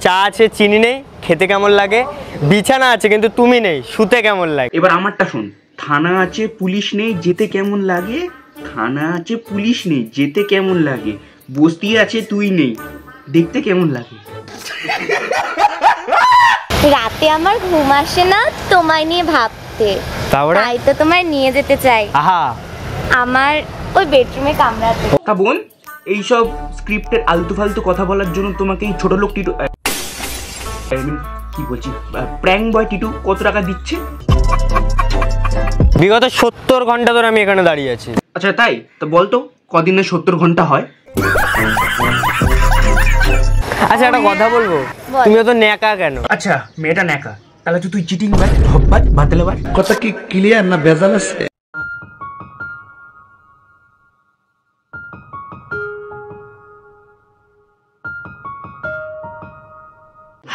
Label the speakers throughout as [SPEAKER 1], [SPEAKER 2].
[SPEAKER 1] চা আছে চিনি নেই, খেতে কেমন লাগে? বিছানা আছে কিন্তু তুমি নেই, শুতে কেমন লাগে?
[SPEAKER 2] এবার আমারটা শোন। থানা আছে পুলিশ নেই, যেতে কেমন লাগে? থানা আছে পুলিশ নেই, যেতে কেমন লাগে? বস্তি আছে তুই নেই, দেখতে কেমন লাগে?
[SPEAKER 3] রাতে আমার ঘুম আসে না তোমায় নিয়ে ভাবতে, তাই তো তোমায় নিয়ে যেতে চাই আমার ওই বেডরুমে কামরাতে।
[SPEAKER 2] তা বোন, এইসব স্ক্রিপ্টের আলতু ফালতু কথা বলার জন্য তোমাকে এই ছোট লোক টিটু, কি বলছি, প্র্যাঙ্ক বয় টিটু কত টাকা দিচ্ছে?
[SPEAKER 1] বিগত 70 ঘন্টা ধরে আমি এখানে দাঁড়িয়ে আছি।
[SPEAKER 2] আচ্ছা তাই তো বলতো কদিনে 70 ঘন্টা হয়?
[SPEAKER 1] আচ্ছা একটা কথা বলবো, তুমি তো ন্যাকা কেন?
[SPEAKER 2] আচ্ছা মেয়েটা ন্যাকা, তাহলে তো তুই চিটিং বাজ, ধপবাজ, বাতেলাবাজ।
[SPEAKER 4] কথা কি ক্লিয়ার না ভেজাল আছে?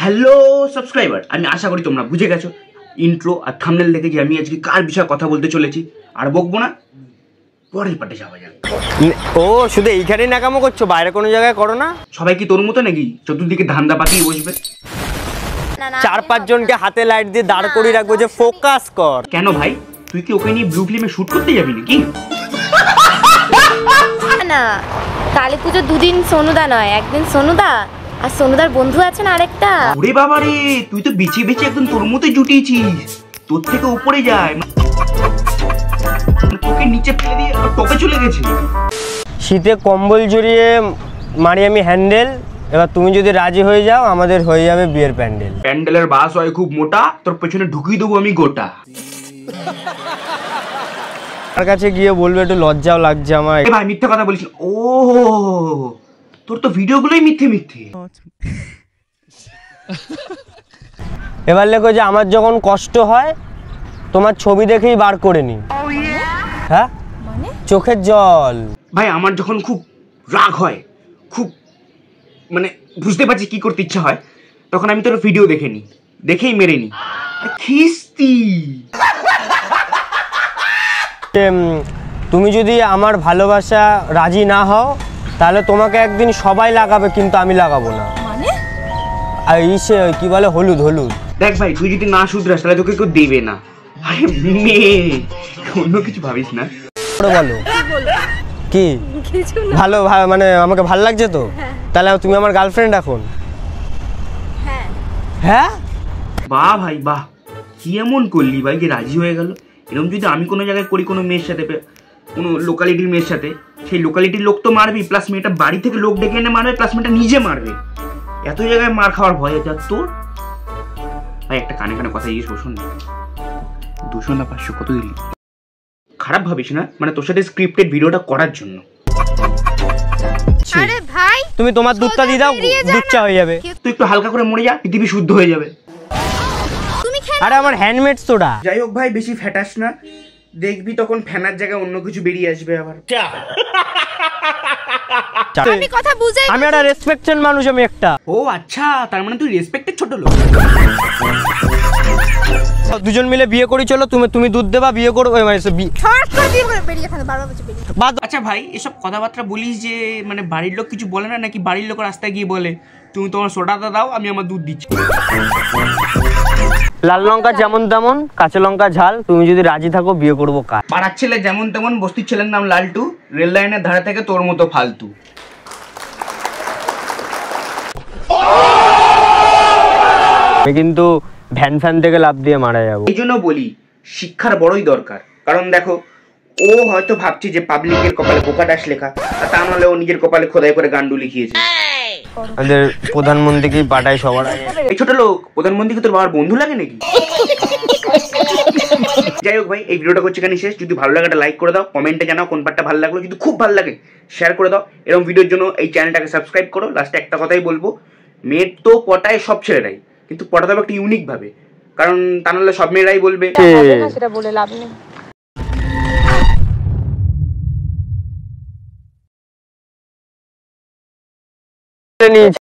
[SPEAKER 2] হ্যালো সাবস্ক্রাইবার, আমি আশা করি তোমরা বুঝে গেছো ইন্ট্রো আর থাম্বনেল দেখে যে আমি আজকে কার বিষয়ে কথা বলতে চলেছি। আর বকবো না, পরের পাটে যাওয়া যাক।
[SPEAKER 1] ও শুধু এইখানেই নাকামো করছো, বাইরে কোনো জায়গায় করো না?
[SPEAKER 2] সবাই কি তোর মতো নাকি চতুর্দিকে ধান্দা পাতিয়ে বসবে?
[SPEAKER 1] 4-5 জনকে হাতে লাইট দিয়ে দাঁড় করিয়ে রাখবো যে ফোকাস কর।
[SPEAKER 2] কেন ভাই, তুই কি ওকে নিয়ে ব্লু ফিল্মে শুট করতে যাবি নাকি?
[SPEAKER 3] না, কালী পুজো 2 দিন সোনুদা নয়, একদিন সোনুদা আর সোনুদার বন্ধু আছে না আরেকটা।
[SPEAKER 2] ওরে বাবা রে, তুই তো বেছে বেছে একদম তোর মতোই জুটিয়েছিস, তোর থেকে উপরে যায়, তোকে নিচে ফেলে দিয়ে টপে চলে গেছে।
[SPEAKER 1] শীতে কম্বল জড়িয়ে মারি আমি হ্যান্ডেল। এবার তুমি যদি রাজি হয়ে যাও, আমাদের হয়ে যাবে বিয়ের প্যান্ডেল।
[SPEAKER 2] প্যান্ডেলের বাস হয় খুব মোটা, তোর পেছনে ঢুকিয়ে দেবো আমি গোটা।
[SPEAKER 1] তার কাছে গিয়ে বলবে একটু লজ্জাও লাগছে আমার।
[SPEAKER 2] ভাই মিথ্যে কথা বলিস। ও তোর তো ভিডিওগুলোই মিথ্যে মিথ্যে।
[SPEAKER 1] এবার লেখো যে আমার যখন কষ্ট হয় তোমার ছবি দেখেই বার করে নি। হ্যাঁ চোখের জল।
[SPEAKER 2] ভাই আমার যখন খুব রাগ হয়, খুব মানে বুঝতে পারছি কি করতে ইচ্ছা হয়, তখন আমি তোর ভিডিও দেখে নি, দেখেই মেরে নি। খিস্তি।
[SPEAKER 1] তুমি যদি আমার ভালোবাসা রাজি না হও তাহলে তোমাকে একদিন সবাই লাগাবে, কিন্তু আমি লাগাবো না। আর ইসে কি বলে হলুদ হলুদ।
[SPEAKER 2] দেখ ভাই, তুই যদি না শুধরাস তাহলে তোকে কেউ দেবে না। আরে মেয়ে, অন্য কিছু ভাবিস না।
[SPEAKER 1] বলো কি ভালো, মানে আমাকে ভালো লাগছে তো? তাহলে তুমি আমার গার্লফ্রেন্ড এখন? হ্যাঁ
[SPEAKER 2] বাহ ভাই বাহ, কি এমন করলি ভাই যে রাজি হয়ে গেল? এরকম যদি আমি কোনো জায়গায় করি, কোনো মেয়ের সাথে, কোনো লোকালিটির মেয়ের সাথে, সেই লোকালিটির লোক তো মারবি, প্লাস মেয়েটা বাড়ি থেকে লোক ডেকে এনে মারবে, প্লাস মেয়েটা নিজে মারবে। এত জায়গায় মার খাওয়ার ভয় আছে তোর? ভাই একটা কানে কানে কথা জিজ্ঞেস শোন না, 200 না 500 কত দিলি? খারাপ ভাবিস না, মানে তোর সাথে স্ক্রিপ্টেড ভিডিওটা করার জন্য।
[SPEAKER 3] আরে ভাই
[SPEAKER 1] তুমি তোমার দুধটা দিয়ে দাও, দুধ চা হয়ে যাবে।
[SPEAKER 2] তুই একটু হালকা করে মরে যা, পৃথিবী শুদ্ধ হয়ে যাবে।
[SPEAKER 1] আরে আমার হ্যান্ডমেড সোডা।
[SPEAKER 2] যাই হোক ভাই, বেশি ফ্যাটাস না, দেখবি তখন ফ্যানার জায়গায় অন্য কিছু বেরিয়ে আসবে আবার।
[SPEAKER 3] আমি কথা বুঝাই,
[SPEAKER 1] আমি একটা রেসপেক্টেড মানুষ, আমি একটা।
[SPEAKER 2] ও আচ্ছা, তার মানে তুই রেসপেক্টেড ছোট লোক।
[SPEAKER 1] দুজন মিলে বিয়ে করি চলো, তুমি দুধ দেবা, বিয়ে করবো।
[SPEAKER 2] আচ্ছা ভাই, এসব কথাবার্তা বলিস যে মানে বাড়ির লোক কিছু বলে না নাকি? বাড়ির লোক রাস্তায় গিয়ে বলে তুমি তোমার সোডাটা দাও, আমি আমার দুধ দিচ্ছি।
[SPEAKER 1] লাল লঙ্কা যেমন তেমন, কাঁচা লঙ্কা ঝাল, তুমি যদি রাজি থাকো বিয়ে করবো কার।
[SPEAKER 2] পাড়ার ছেলে যেমন তেমন, বস্তির ছেলের নাম লালটু, রেল লাইনের ধারে থেকে তোর মতো ফালতু।
[SPEAKER 1] আমি কিন্তু ভ্যান ফ্যান থেকে লাফ দিয়ে মারা যাবো।
[SPEAKER 2] এই জন্য বলি শিক্ষার বড়ই দরকার। কারণ দেখো, ও হয়তো ভাবছে যে পাবলিকের কপালে বোকাটাস লেখা, আর তা নাহলে ও নিজের কপালে খোদাই করে গান্ডু লিখিয়েছে।
[SPEAKER 1] আমাদের প্রধানমন্ত্রীকে পাঠায় সবার আগে।
[SPEAKER 2] এই ছোট লোক, প্রধানমন্ত্রীকে তোর বাবার বন্ধু লাগে নাকি? যাই হোক ভাই, এই ভিডিওটা করছি এখানে শেষ। যদি ভালো লাগে একটা লাইক করে দাও, কমেন্টে জানাও কোন পার্টটা ভালো লাগলো। যদি খুব ভালো লাগে শেয়ার করে দাও। এরকম ভিডিওর জন্য এই চ্যানেলটাকে সাবস্ক্রাইব করো। লাস্টে একটা কথাই বলবো, মেয়ের তো পটায় সব ছেলেরাই, কিন্তু পটাতে হবে একটা ইউনিক ভাবে, কারণ তা নাহলে সব মেয়েরাই বলবে।
[SPEAKER 3] সেটা বলে লাভ নেই।